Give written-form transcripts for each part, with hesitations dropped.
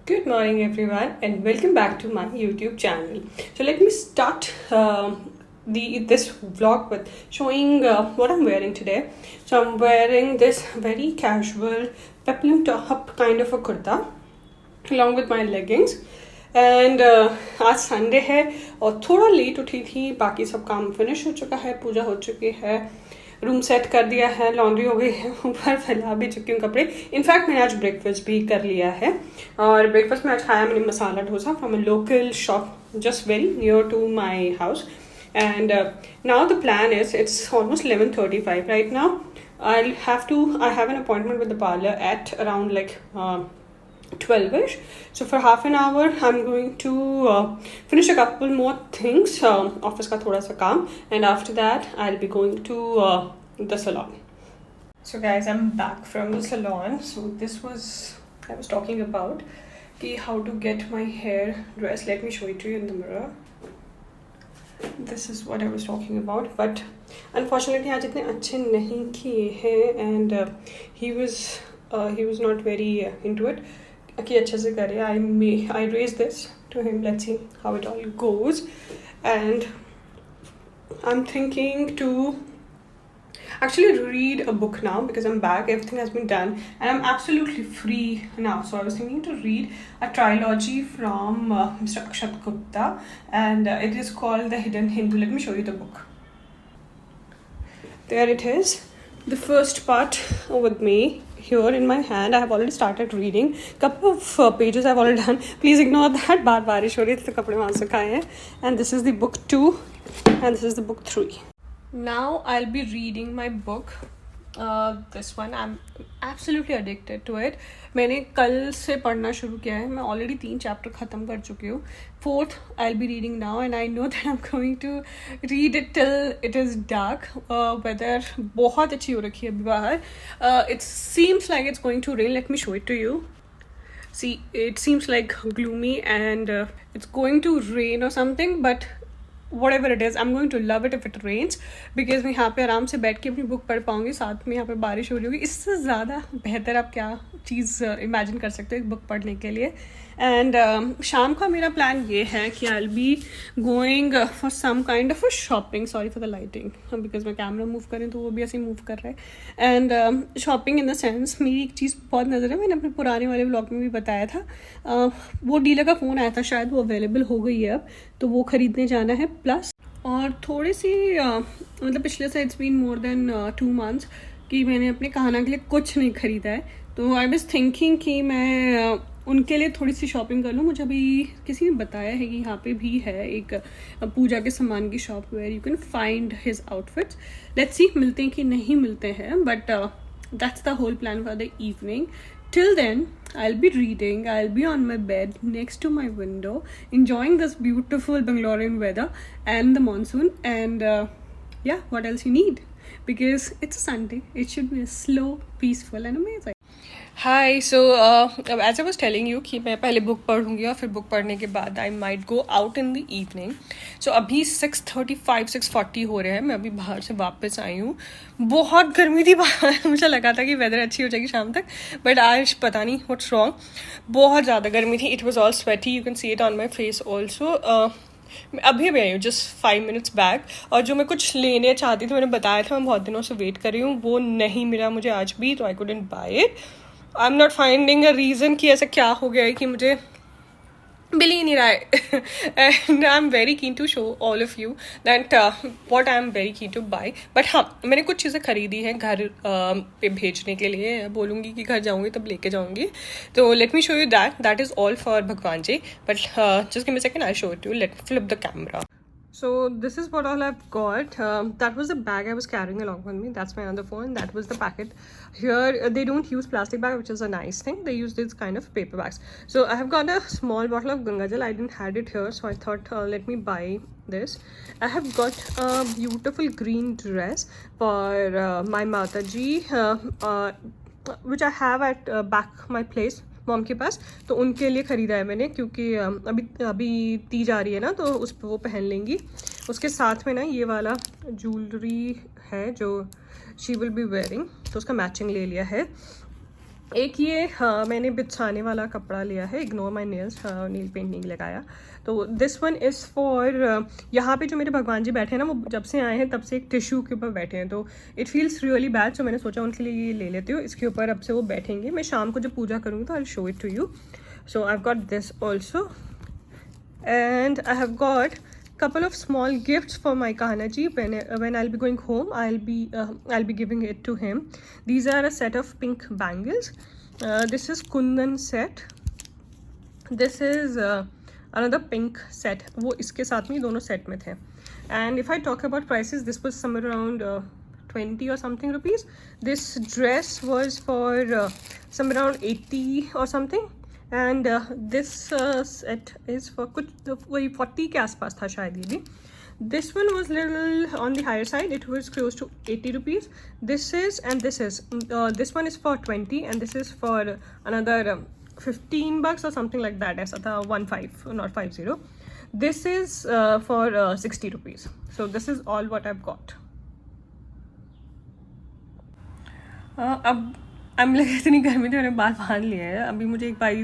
Good morning, everyone, and welcome back to my YouTube channel. So let me start this vlog with showing what I'm wearing today. So I'm wearing this very casual peplum top kind of a kurta along with my leggings. And आज Sunday है और थोड़ा late उठी थी. बाकी सब काम finish हो चुका है, पूजा हो चुकी है, रूम सेट कर दिया है, लॉन्ड्री हो गई है, ऊपर फैला भी चुकी हूँ कपड़े. इनफैक्ट मैंने आज ब्रेकफास्ट भी कर लिया है और ब्रेकफास्ट में आज खाया मैंने masala dosa from a local shop just very near to my house. And now the plan is, it's almost 11:35 right now. I have an appointment with the parlor at around like 12ish. So for half an hour I'm going to finish a couple more things, office ka thoda sa kaam, and after that I'll be going to the salon. So guys, I'm back from the salon. So this was I was talking about how to get my hair dressed. Let me show it to you in the mirror. This is what I was talking about, but unfortunately आज इतने अच्छे नहीं किए हैं, and he was not very into it कि अच्छे से करे. I raised this to him. Let's see how it all goes, and I'm thinking to actually read a book now because I'm back. Everything has been done and I'm absolutely free now. So I was thinking to read a trilogy from Mr. Akshat Gupta, and it is called The Hidden Hindu. Let me show you the book. There it is, the first part with me here in my hand. I have already started reading. Couple of pages I've already done. Please ignore that. बाहर बारिश हो रही है तो कपड़े वहाँ सुखाए हैं. And this is the book 2 and this is the book 3. Now I'll be reading my book. This one I'm absolutely addicted to it. मैंने कल से पढ़ना शुरू किया है. मैं ऑलरेडी 3 चैप्टर ख़त्म कर चुकी हूँ. 4th I'll be reading now, and I know that I'm going to read it till it is dark. Weather बहुत अच्छी हो रखी है अभी बाहर. It seems like it's going to rain. Let me show it to you. See, it seems like gloomy and it's going to rain or something, but whatever it is, I'm going to love it if it rains, because मैं यहाँ पे आराम से बैठ के अपनी book पढ़ पाऊँगी, साथ में यहाँ पे बारिश हो रही होगी. इससे ज़्यादा बेहतर आप क्या चीज़ इमेजिन कर सकते हो एक बुक पढ़ने के लिए. एंड शाम का मेरा प्लान ये है कि I will be going for some kind of a shopping. Sorry for the lighting, because मैं कैमरा मूव करें तो वो भी ऐसे ही मूव कर रहा है. And shopping in the sense, मेरी एक चीज़ बहुत नज़र है, मैंने अपने पुराने वाले व्लॉग में भी बताया था. वो डीलर का फ़ोन आया था, शायद वो अवेलेबल हो गई है अब, तो वो ख़रीदने जाना है. प्लस और थोड़ी सी मतलब पिछले से it's been more than 2 months कि मैंने अपने कहाना के लिए कुछ नहीं ख़रीदा है. तो आई वाज थिंकिंग कि मैं उनके लिए थोड़ी सी शॉपिंग कर लूँ. मुझे अभी किसी ने बताया है कि यहाँ पे भी है एक पूजा के सामान की shop where you can find his outfits. Let's see मिलते हैं कि नहीं मिलते हैं, but that's the whole plan for the evening. Till then, I'll be reading, I'll be on my bed next to my window, enjoying this beautiful Bangalorean weather and the monsoon, and yeah, what else you need? Because it's a Sunday, it should be a slow, peaceful and amazing. Hi, so as I was telling you कि मैं पहले book पढ़ूँगी और फिर book पढ़ने के बाद I might go out in the evening. So अभी 6:35 6:40 हो रहे हैं. मैं अभी बाहर से वापस आई हूँ. बहुत गर्मी थी बाहर. मुझे लगा था कि वेदर अच्छी हो जाएगी शाम तक, बट आज पता नहीं what's wrong. बहुत ज़्यादा गर्मी थी. It was all sweaty. You can see it on my face also. मैं अभी भी आई हूँ जस्ट 5 minutes बैक, और जो मैं कुछ लेने चाहती थी, मैंने बताया था मैं बहुत दिनों से वेट कर रही हूँ, वो नहीं मिला मुझे आज भी, तो I couldn't buy it. I am not finding a reason कि ऐसा क्या हो गया है कि मुझे मिल ही नहीं रहा है. And I am very keen to show all of you that what I am very keen to buy. But हाँ, मैंने कुछ चीज़ें खरीदी हैं घर पे भेजने के लिए. बोलूँगी कि घर जाऊँगी तब लेके जाऊँगी. तो let me show you that is all for Bhagwan ji. But just give me second, I show it you. Let flip the camera. So this is what all I've got. That was the bag I was carrying along with me. That's my other phone. That was the packet. Here they don't use plastic bag, which is a nice thing. They use this kind of paper bags. So I have got a small bottle of Ganga Jal. I didn't had it here, so I thought let me buy this. I have got a beautiful green dress for my Mataji, which I have at back my place. Mom के पास, तो उनके लिए ख़रीदा है मैंने, क्योंकि अभी तीज आ रही है ना, तो उस पर वो पहन लेंगी. उसके साथ में ना ये वाला ज्वेलरी है जो शी विल बी वेयरिंग, तो उसका मैचिंग ले लिया है. एक ये हाँ मैंने बिछाने वाला कपड़ा लिया है, ignore my nails, nail paint नहीं लगाया। तो दिस वन इज़ फॉर यहाँ पे जो मेरे भगवान जी बैठे हैं ना, वो जब से आए हैं तब से एक टिश्यू के ऊपर बैठे हैं, तो इट फील्स रियली बैड। सो मैंने सोचा उनके लिए ये ले लेती हूँ, इसके ऊपर अब से वो बैठेंगे। मैं शाम को जब पूजा करूँगी तो I will show it to you. So I have got this also, and I have got couple of small gifts for my Kahana ji. When I'll be going home, I'll be giving it to him. These are a set of pink bangles. This is Kundan set. This is another pink set. वो इसके साथ में दोनों set में थे. And if I talk about prices, this was somewhere around 20 or something rupees. This dress was for somewhere around 80 or something. And this set is for कुछ वही 40 के आसपास था शायद ये भी. This one was little on the higher side. It was close to 80 rupees. This is and this is. This one is for 20 and this is for another 15 bucks or something like that. ऐसा था 15 not 50. This is for 60 rupees. So this is all what I've got. अब लगे इतनी गर्मी थी, मैंने बाल बांध लिए हैं। अभी मुझे एक बारी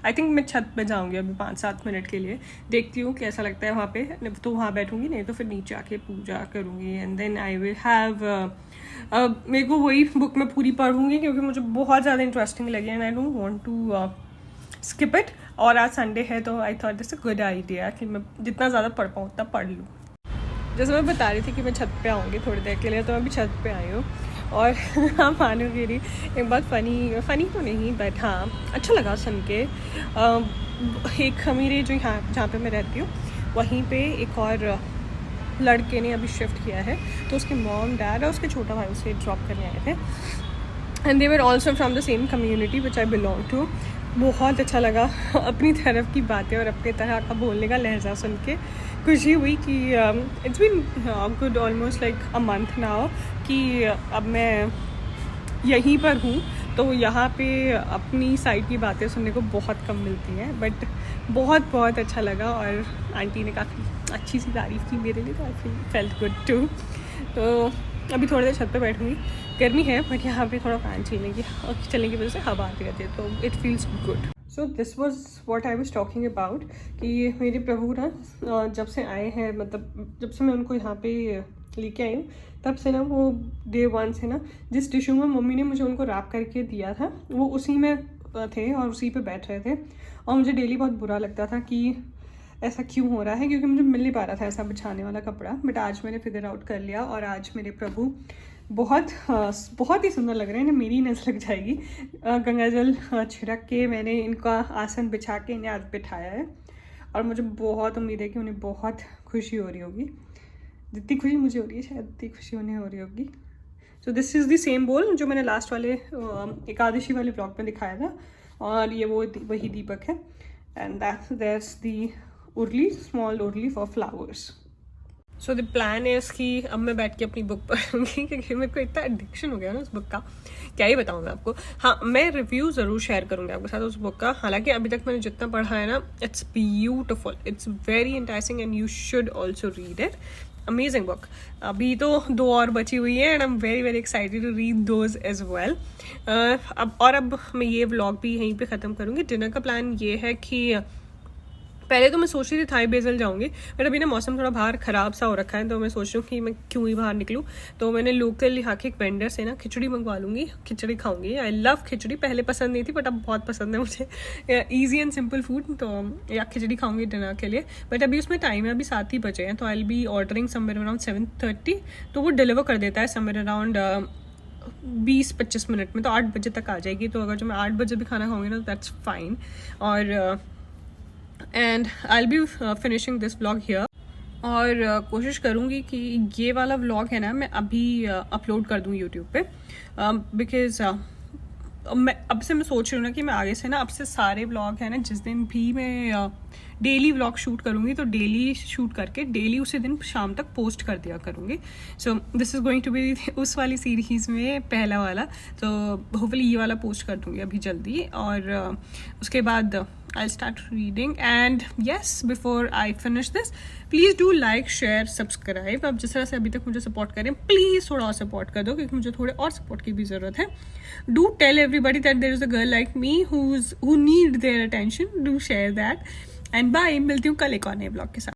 आई थिंक मैं छत पे जाऊंगी अभी 5-7 मिनट के लिए, देखती हूँ कैसा लगता है वहाँ पे। तो वहाँ बैठूंगी, नहीं तो फिर नीचे आके पूजा करूँगी। And then I will have मेरे को वही बुक मैं पूरी पढ़ूंगी क्योंकि मुझे बहुत ज़्यादा इंटरेस्टिंग लगी and I don't want to skip it. और आज संडे है तो I thought this a good idea कि मैं जितना ज़्यादा पढ़ पाऊँ उतना पढ़ लूँ। जैसे मैं बता रही थी कि मैं छत पे आऊँगी थोड़ी देर के लिए, तो मैं अभी छत पे आई हूँ। और आप मानोगे नहीं, एक बात फ़नी तो नहीं बट हाँ अच्छा लगा सुन के। एक मेरे जो यहाँ जहाँ पे मैं रहती हूँ वहीं पे एक और लड़के ने अभी शिफ्ट किया है, तो उसके मॉम डैड और उसके छोटा भाई उसे ड्रॉप करने आए थे। And they were also from the same community which I belong to. बहुत अच्छा लगा अपनी तरफ की बातें और अपने तरह का बोलने का लहजा सुन के। खुशी हुई कि it's been good almost like a month now कि अब मैं यहीं पर हूँ, तो यहाँ पे अपनी साइड की बातें सुनने को बहुत कम मिलती हैं। बट बहुत अच्छा लगा और आंटी ने काफ़ी अच्छी सी तारीफ़ की मेरे लिए, तो आई फेल्ट गुड टू। तो अभी थोड़ी देर छत पे बैठूँगी, गर्मी है बट यहाँ पे थोड़ा फैन चलने की वजह से हवा आती रहती है, तो it feels good. So this was what I was talking about कि मेरे प्रभु ना जब से आए हैं, मतलब जब से मैं उनको यहाँ पे लेके आई हूँ तब से ना वो डे वन से ना जिस टिश्यू में मम्मी ने मुझे उनको रैप करके दिया था वो उसी में थे और उसी पे बैठ रहे थे। और मुझे डेली बहुत बुरा लगता था कि ऐसा क्यों हो रहा है, क्योंकि मुझे मिल नहीं पा रहा था ऐसा बिछाने वाला कपड़ा। बट आज मैंने फिगर आउट कर लिया और आज मेरे प्रभु बहुत ही सुंदर लग रहे हैं। मेरी नज़र लग जाएगी। गंगा जल छिड़क के मैंने इनका आसन बिछा के इन्हें आज बिठाया है और मुझे बहुत उम्मीद है कि उन्हें बहुत खुशी हो रही होगी। जितनी खुशी मुझे हो रही है शायद उतनी खुशी उन्हें हो रही होगी। सो दिस इज़ द सेम बोल जो मैंने लास्ट वाले एकादशी वाले ब्लॉग में दिखाया था, और ये वही दीपक है। And that's the urli, small urli for flowers. So the plan is कि अब मैं बैठ के अपनी बुक पढ़ूंगी क्योंकि मेरे को इतना एडिक्शन हो गया ना उस बुक का, क्या ही बताऊँ मैं आपको। हाँ, मैं रिव्यू ज़रूर शेयर करूँगी आपके साथ उस बुक का। हालांकि अभी तक मैंने जितना पढ़ा है ना, it's beautiful, it's very interesting and you should also read it. Amazing book. अभी तो 2 और बची हुई है and I am very excited to read those as well. अब मैं ये व्लॉग भी यहीं पे ख़त्म करूँगी। डिनर का प्लान ये है कि पहले तो मैं सोच रही थी थाई बेजल जाऊंगी, बट अभी ना मौसम थोड़ा बाहर ख़राब सा हो रखा है, तो मैं सोच रही हूँ कि मैं क्यों ही बाहर निकलूँ। तो मैंने लोकल यहाँ के एक वेंडर से ना खिचड़ी मंगवा लूँगी, खिचड़ी खाऊंगी। आई लव खिचड़ी, पहले पसंद नहीं थी बट अब बहुत पसंद है मुझे। ईजी एंड सिंपल फूड, तो या खिचड़ी खाऊंगी डिनर के लिए। बट अभी उसमें टाइम है, अभी 7 ही बजे हैं, तो I will B ordering somewhere around 7:30। तो वो डिलीवर कर देता है समवेयर अराउंड 20-25 मिनट में, तो 8 बजे तक आ जाएगी। तो अगर जो मैं 8 बजे भी खाना खाऊंगी ना, दैट्स फाइन। और and I will B finishing this vlog here. और कोशिश करूँगी कि ये वाला व्लॉग है ना मैं अभी अपलोड कर दूँ यूट्यूब पे, बिकॉज अब से मैं सोच रही हूँ ना कि मैं आगे से ना अब से सारे व्लॉग है ना, जिस दिन भी मैं डेली व्लॉग शूट करूँगी तो डेली शूट करके डेली उसी दिन शाम तक पोस्ट कर दिया करूँगी। So this is going to be उस वाली सीरीज़ में पहला वाला, तो होपफुली ये वाला पोस्ट कर दूँगी अभी जल्दी। और उसके बाद I'll start reading. And yes, before I finish this, please do like, share, subscribe. अब जिस तरह से अभी तक मुझे सपोर्ट करें, प्लीज़ थोड़ा और सपोर्ट कर दो, क्योंकि मुझे थोड़े और सपोर्ट की भी ज़रूरत है. Do tell everybody that there is a girl like me who need their attention. Do share that. And bye. मिलती हूँ कल एक और नए ब्लॉग के साथ.